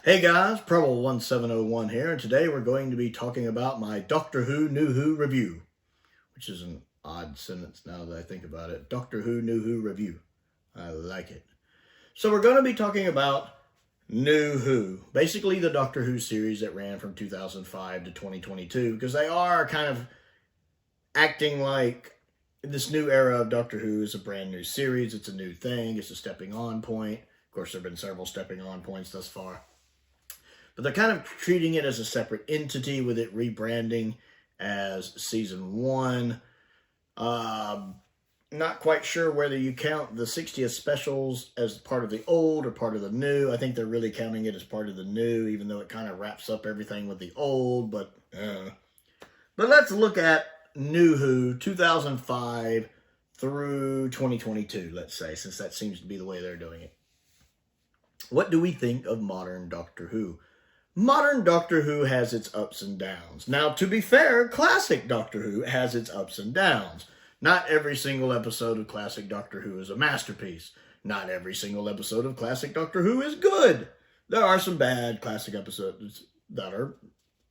Hey guys, Prowl 1701 here, and today we're going to be talking about my Doctor Who New Who review, which is an odd sentence now that I think about it. Doctor Who New Who review. I like it. So we're going to be talking about New Who, basically the Doctor Who series that ran from 2005 to 2022, because they are kind of acting like this new era of Doctor Who is a brand new series. It's a new thing. It's a stepping on point. Of course, there have been several stepping on points thus far. But they're kind of treating it as a separate entity with it rebranding as Season 1. Not quite sure whether you count the 60th specials as part of the old or part of the new. I think they're really counting it as part of the new, even though it kind of wraps up everything with the old. But let's look at New Who 2005 through 2022, let's say, since that seems to be the way they're doing it. What do we think of modern Doctor Who? Modern Doctor Who has its ups and downs. Now, to be fair, classic Doctor Who has its ups and downs. Not every single episode of classic Doctor Who is a masterpiece. Not every single episode of classic Doctor Who is good. There are some bad classic episodes that are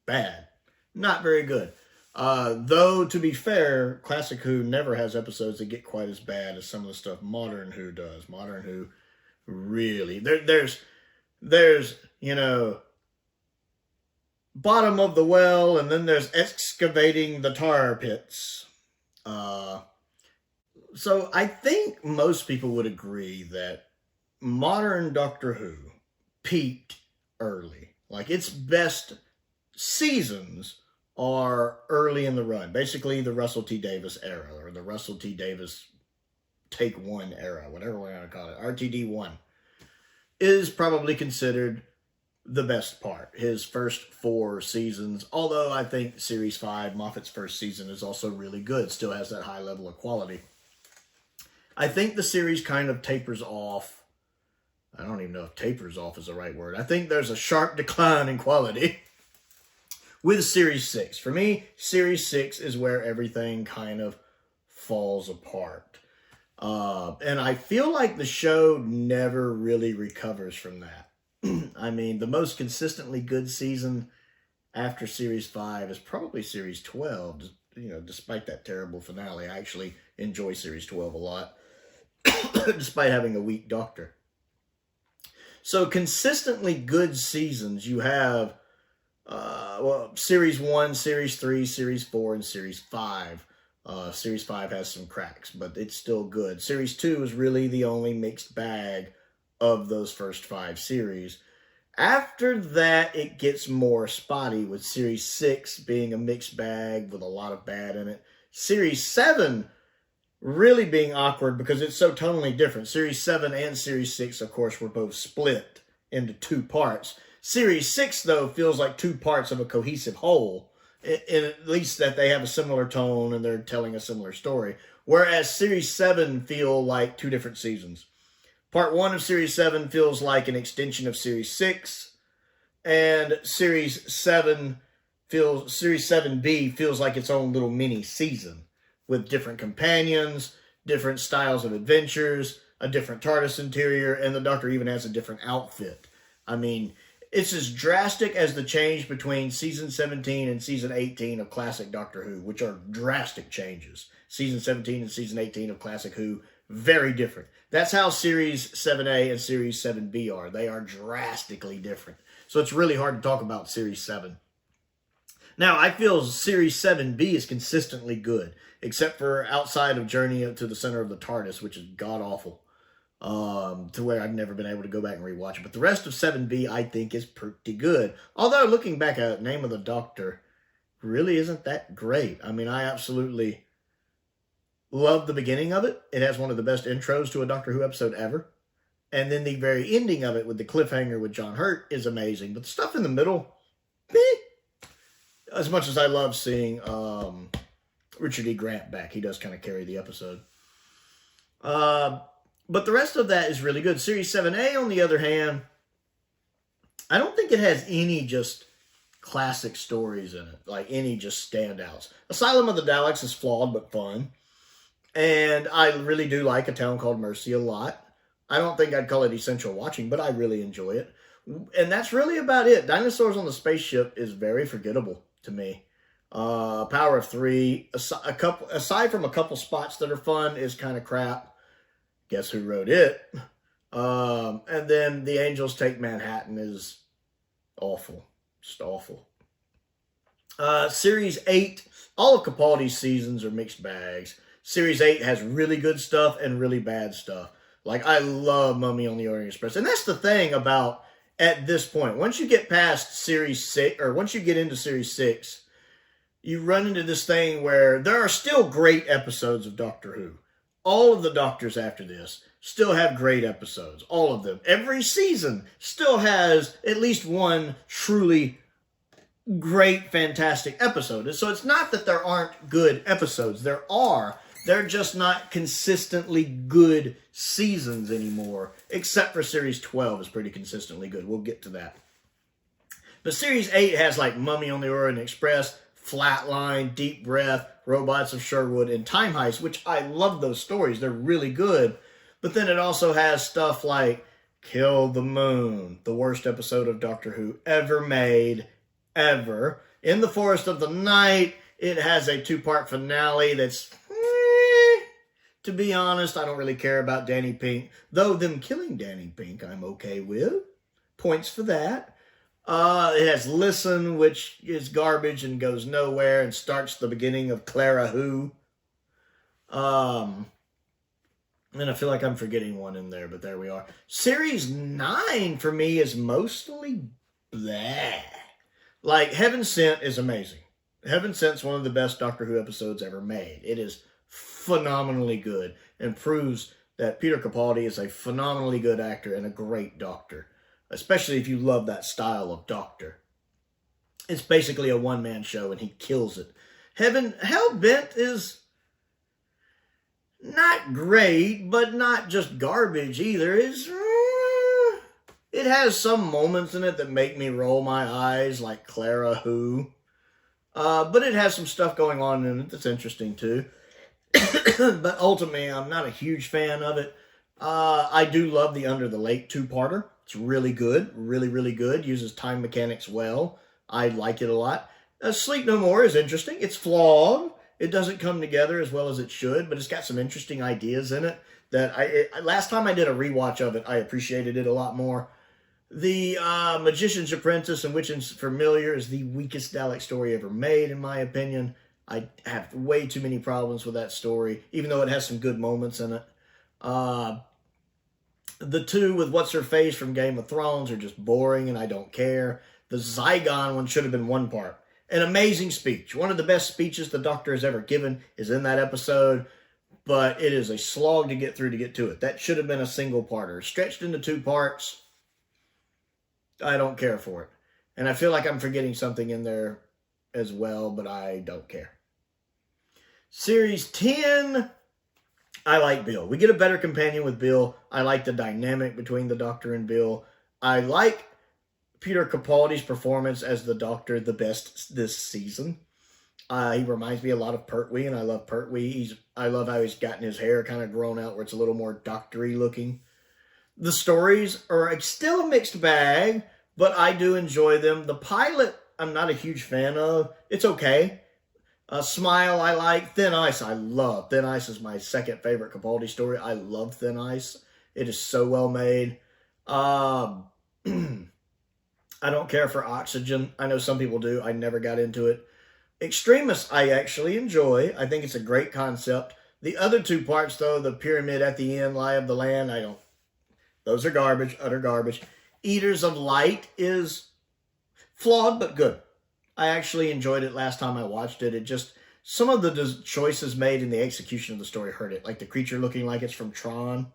bad. Not very good. Though, to be fair, classic Who never has episodes that get quite as bad as some of the stuff modern Who does. Modern Who really... There's you know... bottom of the well, and then there's excavating the tar pits. So I think most people would agree that modern Doctor Who peaked early. Like, its best seasons are early in the run. Basically, the Russell T Davies era, or the Russell T Davies Take One era, whatever we're going to call it. RTD1 is probably considered the best part. His first 4 seasons, although I think Series 5, Moffat's first season, is also really good. Still has that high level of quality. I think the series kind of tapers off. I don't even know if tapers off is the right word. I think there's a sharp decline in quality with Series 6. For me, Series 6 is where everything kind of falls apart. And I feel like the show never really recovers from that. I mean, the most consistently good season after Series 5 is probably Series 12. You know, despite that terrible finale, I actually enjoy Series 12 a lot, despite having a weak Doctor. So, consistently good seasons, you have, Series 1, Series 3, Series 4, and Series 5. Series 5 has some cracks, but it's still good. Series 2 is really the only mixed bag of those first 5 series. After that, it gets more spotty, with Series 6 being a mixed bag with a lot of bad in it. Series 7 really being awkward because it's so tonally different. Series 7 and Series 6, of course, were both split into 2 parts. Series 6, though, feels like 2 parts of a cohesive whole, in at least that they have a similar tone and they're telling a similar story. Whereas Series 7 feel like 2 different seasons. Part 1 of Series 7 feels like an extension of Series 6, and Series 7B feels like its own little mini season, with different companions, different styles of adventures, a different TARDIS interior, and the Doctor even has a different outfit. I mean, it's as drastic as the change between Season 17 and Season 18 of Classic Doctor Who, which are drastic changes. Season 17 and Season 18 of Classic Who, very different. That's how Series 7A and Series 7B are. They are drastically different. So it's really hard to talk about Series 7. Now, I feel Series 7B is consistently good, except for outside of Journey to the Center of the TARDIS, which is god-awful, to where I've never been able to go back and rewatch it. But the rest of 7B, I think, is pretty good. Although, looking back at Name of the Doctor, really isn't that great. I mean, I absolutely love the beginning of it. It has one of the best intros to a Doctor Who episode ever. And then the very ending of it with the cliffhanger with John Hurt is amazing. But the stuff in the middle, as much as I love seeing Richard E. Grant back, he does kind of carry the episode. But the rest of that is really good. Series 7A, on the other hand, I don't think it has any just classic stories in it. Like, any just standouts. Asylum of the Daleks is flawed but fun. And I really do like A Town Called Mercy a lot. I don't think I'd call it essential watching, but I really enjoy it. And that's really about it. Dinosaurs on the Spaceship is very forgettable to me. Power of Three, aside from a couple spots that are fun, is kind of crap. Guess who wrote it? And then The Angels Take Manhattan is awful. Just awful. Series 8, all of Capaldi's seasons are mixed bags. Series 8 has really good stuff and really bad stuff. Like, I love Mummy on the Orient Express. And that's the thing about, at this point, once you get past Series 6, or once you get into Series 6, you run into this thing where there are still great episodes of Doctor Who. All of the Doctors after this still have great episodes. All of them. Every season still has at least one truly great, fantastic episode. So it's not that there aren't good episodes. There are. They're just not consistently good seasons anymore. Except for Series 12 is pretty consistently good. We'll get to that. But Series 8 has like Mummy on the Orient Express, Flatline, Deep Breath, Robots of Sherwood, and Time Heist, which I love those stories. They're really good. But then it also has stuff like Kill the Moon, the worst episode of Doctor Who ever made, ever. In the Forest of the Night, it has a 2-part finale that's, to be honest, I don't really care about Danny Pink. Though them killing Danny Pink, I'm okay with. Points for that. It has Listen, which is garbage and goes nowhere and starts the beginning of Clara Who. And I feel like I'm forgetting one in there, but there we are. Series 9 for me is mostly blah. Like, Heaven Sent is amazing. Heaven Sent's one of the best Doctor Who episodes ever made. It is phenomenally good and proves that Peter Capaldi is a phenomenally good actor and a great Doctor. Especially if you love that style of Doctor. It's basically a one-man show and he kills it. Hellbent is not great, but not just garbage either. It has some moments in it that make me roll my eyes, like Clara Who. But it has some stuff going on in it that's interesting too. But ultimately, I'm not a huge fan of it. I do love the Under the Lake 2-parter. It's really good. Really, really good. Uses time mechanics well. I like it a lot. Sleep No More is interesting. It's flawed. It doesn't come together as well as it should, but it's got some interesting ideas in it that last time I did a rewatch of it, I appreciated it a lot more. The Magician's Apprentice and Witch's Familiar is the weakest Dalek story ever made, in my opinion. I have way too many problems with that story, even though it has some good moments in it. The two with What's-Her-Face from Game of Thrones are just boring, and I don't care. The Zygon one should have been 1 part. An amazing speech. One of the best speeches the Doctor has ever given is in that episode, but it is a slog to get through to get to it. That should have been a single-parter. Stretched into 2 parts, I don't care for it. And I feel like I'm forgetting something in there as well, but I don't care. Series 10, I like Bill. We get a better companion with Bill. I like the dynamic between the Doctor and Bill. I like Peter Capaldi's performance as the Doctor the best this season. He reminds me a lot of Pertwee, and I love Pertwee. I love how he's gotten his hair kind of grown out where it's a little more doctory looking. The stories are still a mixed bag, but I do enjoy them. The pilot, I'm not a huge fan of. It's okay. Smile, I like. Thin Ice, I love. Thin Ice is my second favorite Capaldi story. I love Thin Ice. It is so well made. I don't care for Oxygen. I know some people do. I never got into it. Extremis, I actually enjoy. I think it's a great concept. The other 2 parts, though, the Pyramid at the End, Lie of the Land, those are garbage, utter garbage. Eaters of Light is flawed, but good. I actually enjoyed it last time I watched it. It just, some of the choices made in the execution of the story hurt it. Like the creature looking like it's from Tron.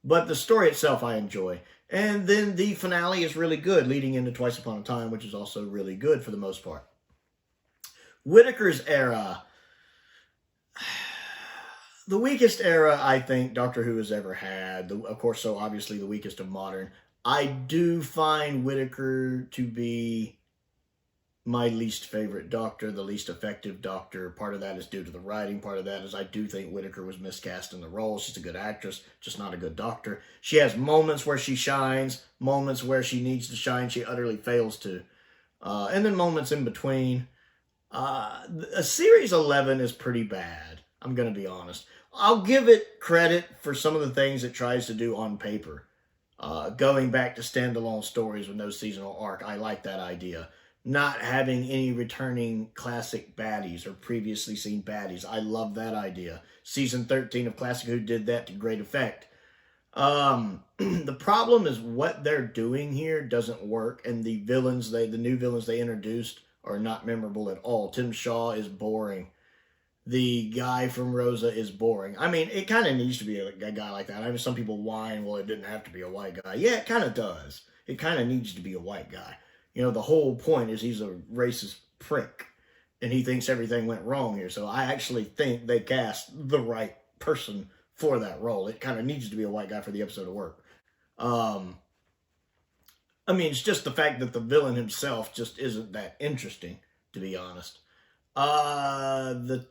But the story itself I enjoy. And then the finale is really good, leading into Twice Upon a Time, which is also really good for the most part. Whitaker's era. The weakest era, I think, Doctor Who has ever had. Of course, so obviously the weakest of modern. I do find Whitaker to be my least favorite Doctor, the least effective Doctor. Part of that is due to the writing. Part of that is I do think Whitaker was miscast in the role. She's a good actress, just not a good Doctor. She has moments where she shines, moments where she needs to shine, she utterly fails to. And then moments in between. Series 11 is pretty bad, I'm going to be honest. I'll give it credit for some of the things it tries to do on paper. Going back to standalone stories with no seasonal arc, I like that idea. Not having any returning classic baddies or previously seen baddies, I love that idea. Season 13 of Classic Who did that to great effect. The problem is what they're doing here doesn't work, and the new villains they introduced are not memorable at all. Tim Shaw is boring. The guy from Rosa is boring. I mean, it kind of needs to be a guy like that. I mean, some people whine, well, it didn't have to be a white guy. Yeah, it kind of does. It kind of needs to be a white guy. You know, the whole point is he's a racist prick, and he thinks everything went wrong here. So I actually think they cast the right person for that role. It kind of needs to be a white guy for the episode to work. I mean, it's just the fact that the villain himself just isn't that interesting, to be honest. The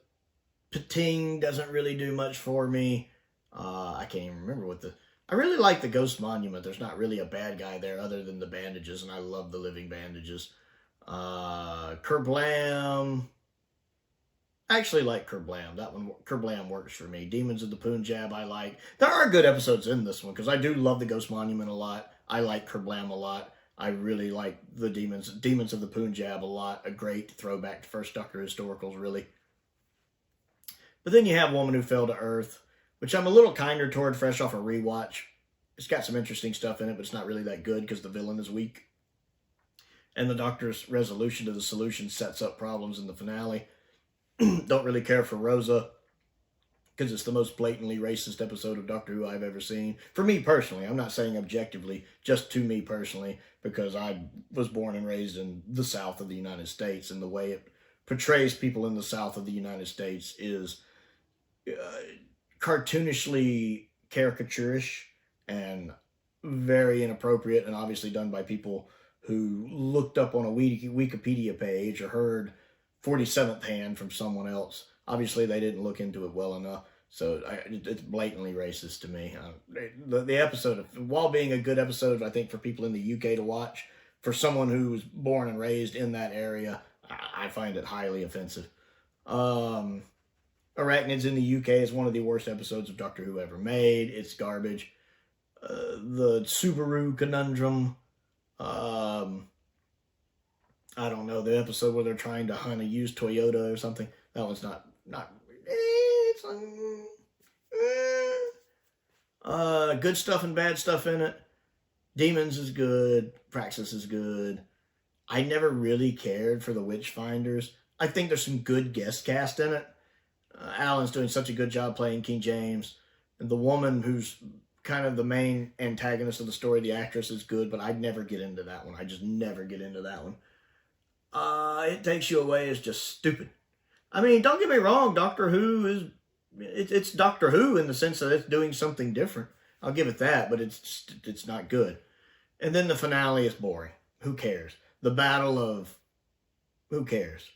Pating doesn't really do much for me. I can't even remember what I really like the Ghost Monument. There's not really a bad guy there other than the bandages, and I love the living bandages. Kerblam. I actually like Kerblam. Kerblam works for me. Demons of the Punjab I like. There are good episodes in this one, because I do love the Ghost Monument a lot. I like Kerblam a lot. I really like the Demons of the Punjab a lot. A great throwback to First Doctor historicals, really. But then you have Woman Who Fell to Earth, which I'm a little kinder toward fresh off a rewatch. It's got some interesting stuff in it, but it's not really that good because the villain is weak. And the Doctor's resolution to the solution sets up problems in the finale. Don't really care for Rosa, because it's the most blatantly racist episode of Doctor Who I've ever seen. For me personally, I'm not saying objectively, just to me personally, because I was born and raised in the South of the United States, and the way it portrays people in the South of the United States is cartoonishly caricaturish and very inappropriate, and obviously done by people who looked up on a Wikipedia page or heard 47th hand from someone else. Obviously, they didn't look into it well enough, so it's blatantly racist to me. The episode, while being a good episode, I think, for people in the UK to watch, for someone who's born and raised in that area, I find it highly offensive. Arachnids in the UK is one of the worst episodes of Doctor Who ever made. It's garbage. The Subaru Conundrum. I don't know, the episode where they're trying to hunt a used Toyota or something. That one's not good stuff and bad stuff in it. Demons is good. Praxis is good. I never really cared for the Witchfinders. I think there's some good guest cast in it. Alan's doing such a good job playing King James. And the woman who's kind of the main antagonist of the story, the actress, is good, but I'd never get into that one. I just never get into that one. It Takes You Away is just stupid. I mean, don't get me wrong, Doctor Who is... It's Doctor Who in the sense that it's doing something different. I'll give it that, but it's not good. And then the finale is boring. Who cares? The Battle of... Who cares?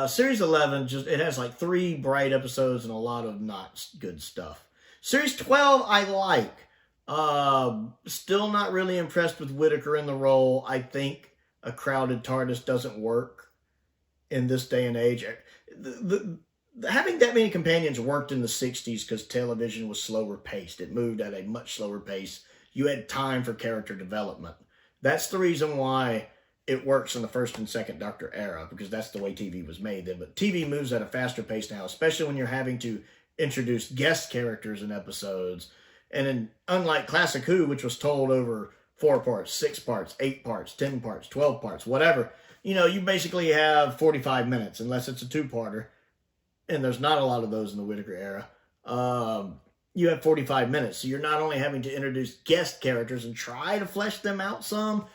Series 11, it has like 3 bright episodes and a lot of not good stuff. Series 12, I like. Still not really impressed with Whitaker in the role. I think a crowded TARDIS doesn't work in this day and age. Having that many companions worked in the 60s because television was slower paced. It moved at a much slower pace. You had time for character development. That's the reason why it works in the first and second Doctor era, because that's the way TV was made then. But TV moves at a faster pace now, especially when you're having to introduce guest characters in episodes. And unlike Classic Who, which was told over 4 parts, 6 parts, 8 parts, 10 parts, 12 parts, whatever, you basically have 45 minutes, unless it's a 2-parter. And there's not a lot of those in the Whitaker era. You have 45 minutes. So you're not only having to introduce guest characters and try to flesh them out some,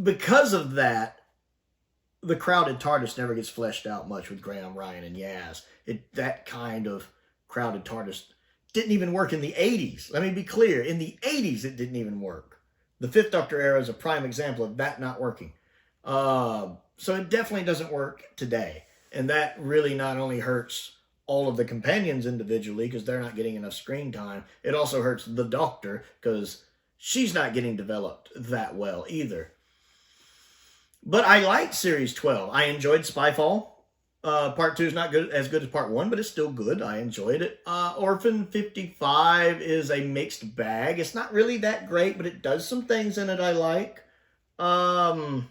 because of that, the crowded TARDIS never gets fleshed out much with Graham, Ryan, and Yaz. That kind of crowded TARDIS didn't even work in the 80s. Let me be clear. In the 80s, it didn't even work. The Fifth Doctor era is a prime example of that not working. So it definitely doesn't work today. And that really not only hurts all of the companions individually because they're not getting enough screen time, it also hurts the Doctor because she's not getting developed that well either. But I liked Series 12. I enjoyed Spyfall. Part 2 is not as good as Part 1, but it's still good. I enjoyed it. Orphan 55 is a mixed bag. It's not really that great, but it does some things in it I like. The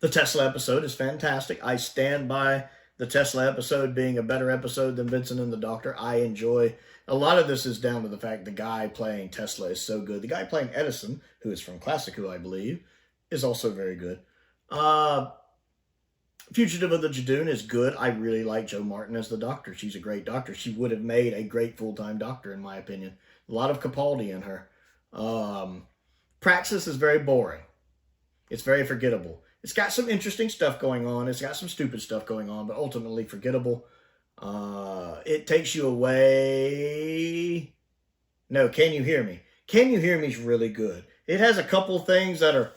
Tesla episode is fantastic. I stand by the Tesla episode being a better episode than Vincent and the Doctor. I enjoy. A lot of this is down to the fact the guy playing Tesla is so good. The guy playing Edison, who is from Classic Who, I believe, is also very good. Fugitive of the Jadoon is good. I really like Jo Martin as the Doctor. She's a great Doctor. She would have made a great full-time Doctor, in my opinion. A lot of Capaldi in her. Praxis is very boring. It's very forgettable. It's got some interesting stuff going on. It's got some stupid stuff going on, but ultimately forgettable. It takes you away. No, Can You Hear Me? Can You Hear Me is really good. It has a couple things that are...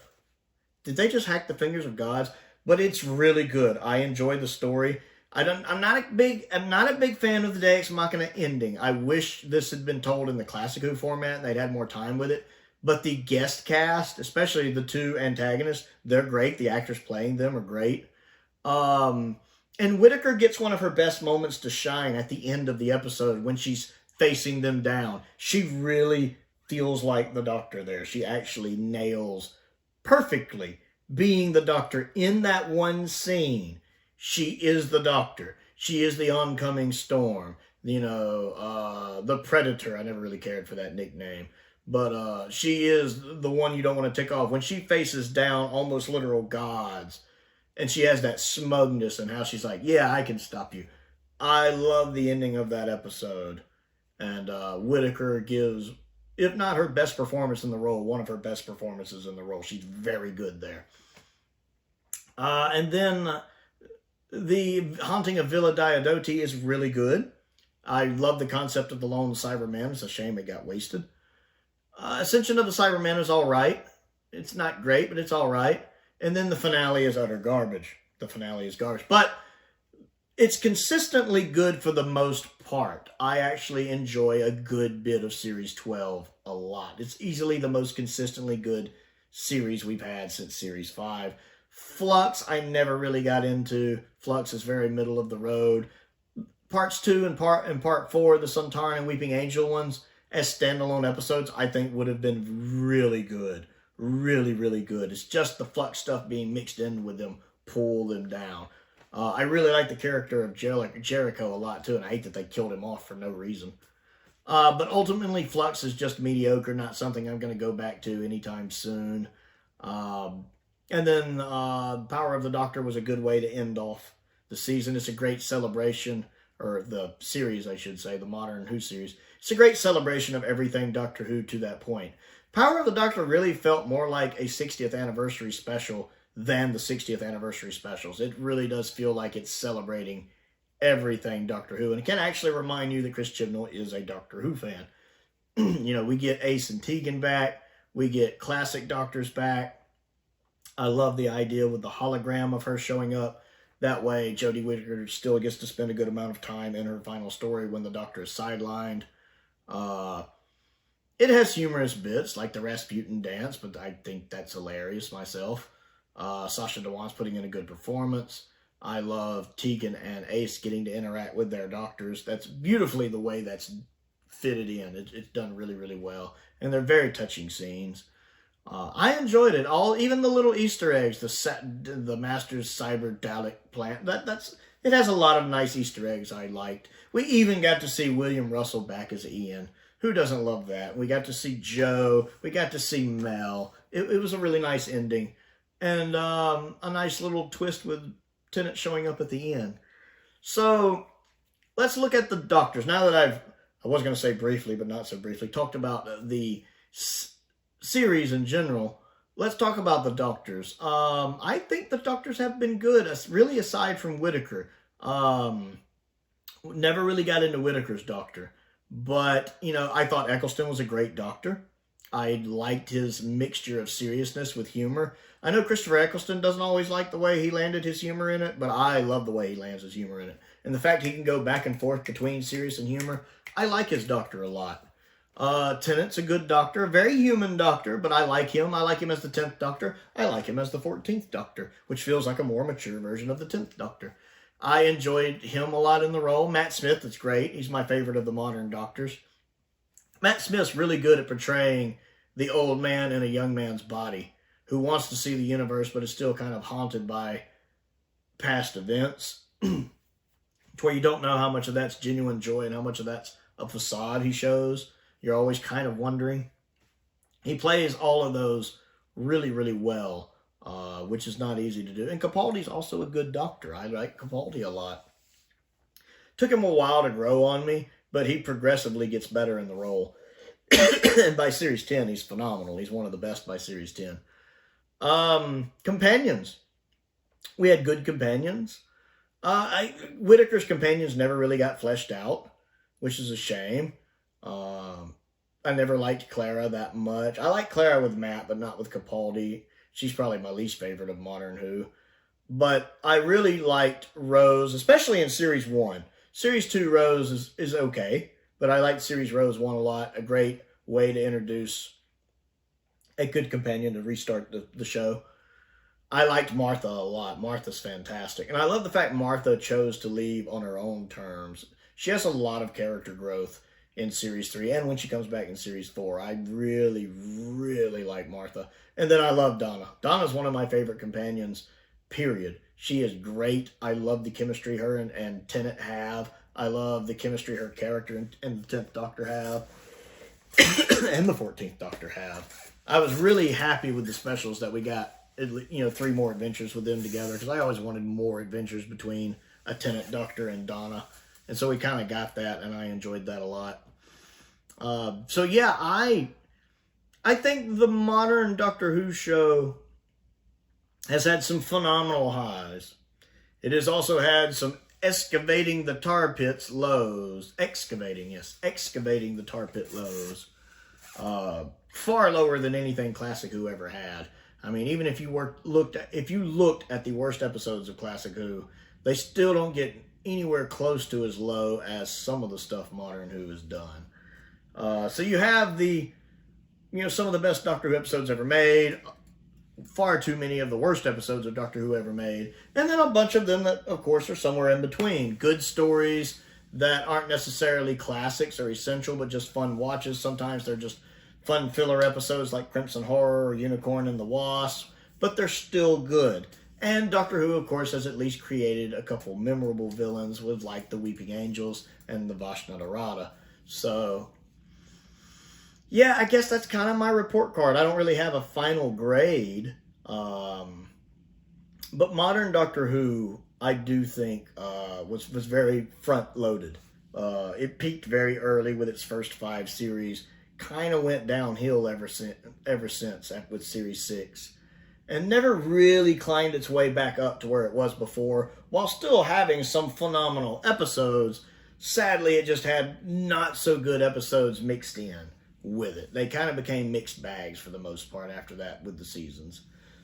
Did they just hack the fingers of gods? But it's really good. I enjoy the story. I'm not a big fan of the Deus Ex Machina ending. I wish this had been told in the Classic Who format and they'd had more time with it. But the guest cast, especially the two antagonists, they're great. The actors playing them are great. And Whitaker gets one of her best moments to shine at the end of the episode when she's facing them down. She really feels like the Doctor there. She actually nails perfectly being the Doctor in that one scene. She is the Doctor. She is the oncoming storm. You know, the Predator. I never really cared for that nickname. But she is the one you don't want to tick off. When she faces down almost literal gods, and she has that smugness and how she's like, yeah, I can stop you. I love the ending of that episode. And Whitaker gives, if not her best performance in the role, one of her best performances in the role. She's very good there. And then the Haunting of Villa Diodati is really good. I love the concept of the Lone Cyberman. It's a shame it got wasted. Ascension of the Cyberman is all right. It's not great, but it's all right. And then the finale is utter garbage. The finale is garbage. But it's consistently good for the most part. I actually enjoy a good bit of Series 12 a lot. It's easily the most consistently good series we've had since Series 5. Flux, I never really got into. Flux is very middle of the road. Parts 2 and part 4, the Suntaran and Weeping Angel ones, as standalone episodes, I think would have been really good. Really, really good. It's just the Flux stuff being mixed in with them pull them down. I really like the character of Jericho a lot, too, and I hate that they killed him off for no reason. But ultimately, Flux is just mediocre, not something I'm going to go back to anytime soon. And then Power of the Doctor was a good way to end off the season. It's a great celebration, or the series, I should say, the modern Who series. It's a great celebration of everything Doctor Who to that point. Power of the Doctor really felt more like a 60th anniversary special than the 60th anniversary specials. It really does feel like it's celebrating everything Doctor Who. And it can actually remind you that Chris Chibnall is a Doctor Who fan. You know, we get Ace and Tegan back. We get classic Doctors back. I love the idea with the hologram of her showing up. That way, Jodie Whittaker still gets to spend a good amount of time in her final story when the Doctor is sidelined. It has humorous bits, like the Rasputin dance, but I think that's hilarious myself. Sacha Dhawan's putting in a good performance. I love Tegan and Ace getting to interact with their doctors. That's beautifully the way that's fitted in. It's done really, really well. And they're very touching scenes. I enjoyed it all, even the little Easter eggs, the Master's Cyber Dalek plant. It has a lot of nice Easter eggs I liked. We even got to see William Russell back as Ian. Who doesn't love that? We got to see Joe. We got to see Mel. It was a really nice ending. And a nice little twist with Tennant showing up at the end. So let's look at the Doctors. Now that I was going to say briefly, but not so briefly, talked about the series in general, let's talk about the Doctors. I think the Doctors have been good, really aside from Whitaker. Never really got into Whitaker's Doctor. But, you know, I thought Eccleston was a great Doctor. I liked his mixture of seriousness with humor. I know Christopher Eccleston doesn't always like the way he landed his humor in it, but I love the way he lands his humor in it. And the fact he can go back and forth between serious and humor, I like his Doctor a lot. Tennant's a good Doctor, a very human Doctor, but I like him. I like him as the 10th Doctor. I like him as the 14th Doctor, which feels like a more mature version of the 10th Doctor. I enjoyed him a lot in the role. Matt Smith is great. He's my favorite of the modern Doctors. Matt Smith's really good at portraying the old man in a young man's body who wants to see the universe but is still kind of haunted by past events to where you don't know how much of that's genuine joy and how much of that's a facade he shows. You're always kind of wondering. He plays all of those really, really well, which is not easy to do. And Capaldi's also a good Doctor. I like Capaldi a lot. Took him a while to grow on me, but he progressively gets better in the role. And by Series 10, he's phenomenal. He's one of the best by Series 10. Companions. We had good companions. Whitaker's companions never really got fleshed out, which is a shame. I never liked Clara that much. I like Clara with Matt, but not with Capaldi. She's probably my least favorite of Modern Who. But I really liked Rose, especially in Series 1. Series 2 Rose is okay, but I liked Series Rose 1 a lot. A great way to introduce a good companion to restart the show. I liked Martha a lot. Martha's fantastic. And I love the fact Martha chose to leave on her own terms. She has a lot of character growth in Series 3 and when she comes back in Series 4. I really, really like Martha. And then I love Donna. Donna's one of my favorite companions, period. She is great. I love the chemistry her and Tennant have. I love the chemistry her character and the 10th Doctor have. And the 14th Doctor have. I was really happy with the specials that we got, 3 more adventures with them together, because I always wanted more adventures between a Tennant Doctor and Donna. And so we kind of got that, and I enjoyed that a lot. So yeah, I think the modern Doctor Who show has had some phenomenal highs. It has also had some excavating the tar pits lows. Excavating the tar pit lows. Far lower than anything Classic Who ever had. I mean, even if you looked at the worst episodes of Classic Who, they still don't get anywhere close to as low as some of the stuff Modern Who has done. So you have some of the best Doctor Who episodes ever made, far too many of the worst episodes of Doctor Who ever made, and then a bunch of them that, of course, are somewhere in between. Good stories that aren't necessarily classics or essential, but just fun watches. Sometimes they're just fun filler episodes like Crimson Horror or Unicorn and the Wasp, but they're still good. And Doctor Who, of course, has at least created a couple memorable villains with like the Weeping Angels and the Vashnadarada. So yeah, I guess that's kind of my report card. I don't really have a final grade. But modern Doctor Who, I do think, was very front-loaded. It peaked very early with its first 5 series. Kind of went downhill ever since with Series 6. And never really climbed its way back up to where it was before, while still having some phenomenal episodes. Sadly, it just had not so good episodes mixed in with it. They kind of became mixed bags for the most part after that with the seasons.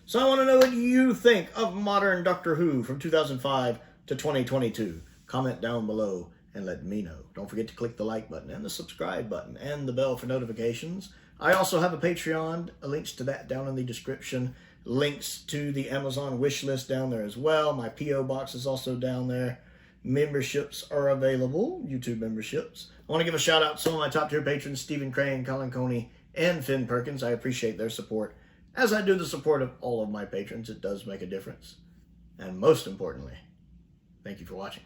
So I want to know what you think of modern Doctor Who from 2005 to 2022. Comment down below and let me know. Don't forget to click the like button and the subscribe button and the bell for notifications. I also have a Patreon. Links to that down in the description. Links to the Amazon wish list down there as well. My P.O. box is also down there. Memberships are available, YouTube memberships. I want to give a shout out to some of my top tier patrons, Stephen Crane, Colin Coney, and Finn Perkins. I appreciate their support. As I do the support of all of my patrons, it does make a difference. And most importantly, thank you for watching.